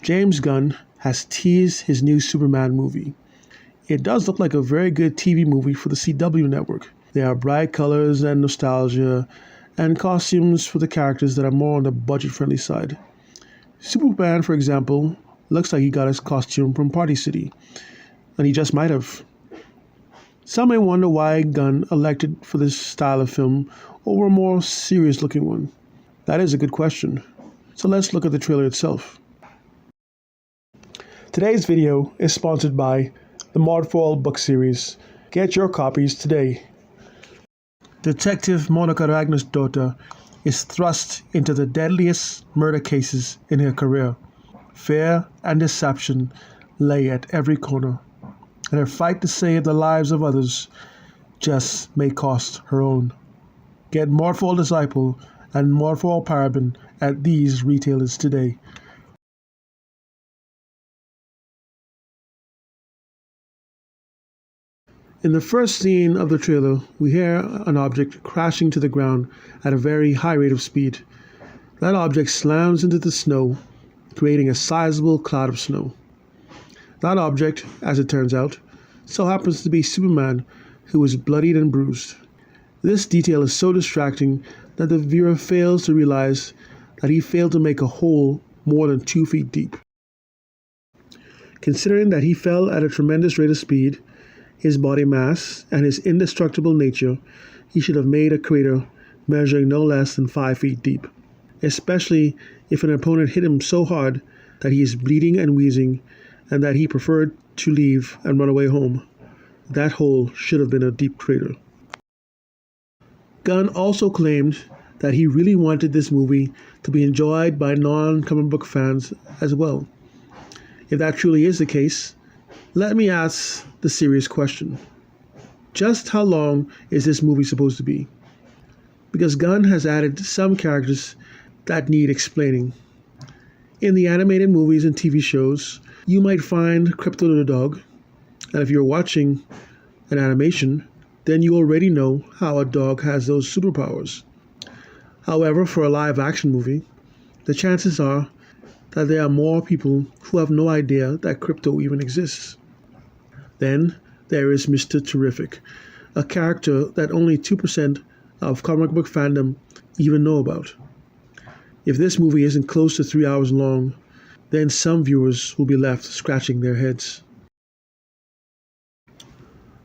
James Gunn has teased his new Superman movie. It does look like a very good TV movie for the CW network. There are bright colors and nostalgia, and costumes for the characters that are more on the budget-friendly side. Superman, for example, looks like he got his costume from Party City, and he just might have. Some may wonder why Gunn elected for this style of film over a more serious-looking one. That is a good question. So let's look at the trailer itself. Today's video is sponsored by the NonComic book series. Get your copies today. Detective Monica Ragner's daughter is thrust into the deadliest murder cases in her career. Fear and deception lay at every corner, and her fight to save the lives of others just may cost her own. Get NonComic Disciple and NonComic Paraben at these retailers today. In the first scene of the trailer, we hear an object crashing to the ground at a very high rate of speed. That object slams into the snow, creating a sizable cloud of snow. That object, as it turns out, so happens to be Superman, who is bloodied and bruised. This detail is so distracting that the viewer fails to realize that he failed to make a hole more than 2 feet deep. Considering that he fell at a tremendous rate of speed, his body mass, and his indestructible nature, he should have made a crater measuring no less than 5 feet deep, especially if an opponent hit him so hard that he is bleeding and wheezing, and that he preferred to leave and run away home. That hole should have been a deep crater. Gunn also claimed that he really wanted this movie to be enjoyed by non-comic book fans as well. If that truly is the case, let me ask the serious question. Just how long is this movie supposed to be? Because Gunn has added some characters that need explaining. In the animated movies and TV shows, you might find Crypto the dog, and if you're watching an animation, then you already know how a dog has those superpowers. However, for a live action movie, the chances are that there are more people who have no idea that Crypto even exists. Then there is Mr. Terrific, a character that only 2% of comic book fandom even know about. If this movie isn't close to 3 hours long, then some viewers will be left scratching their heads.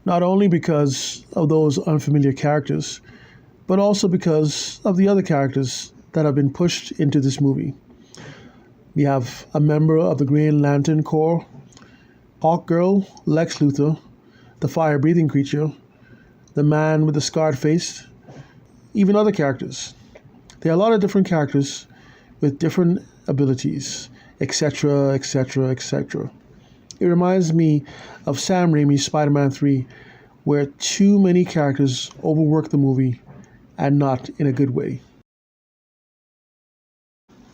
Not only because of those unfamiliar characters, but also because of the other characters that have been pushed into this movie. We have a member of the Green Lantern Corps, Hawkgirl, Lex Luthor, the fire-breathing creature, the man with the scarred face, even other characters. There are a lot of different characters with different abilities, etc., etc., etc. It reminds me of Sam Raimi's Spider-Man 3, where too many characters overwork the movie, and not in a good way.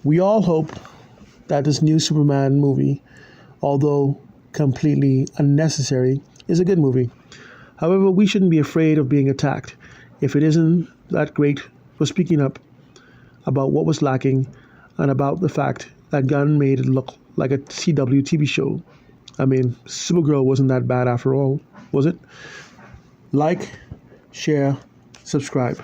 We all hope that this new Superman movie, although completely unnecessary, is a good movie. However, we shouldn't be afraid of being attacked if it isn't that great for speaking up about what was lacking and about the fact that Gunn made it look like a CW TV show. I mean, Supergirl wasn't that bad after all, was it? Like, share, subscribe.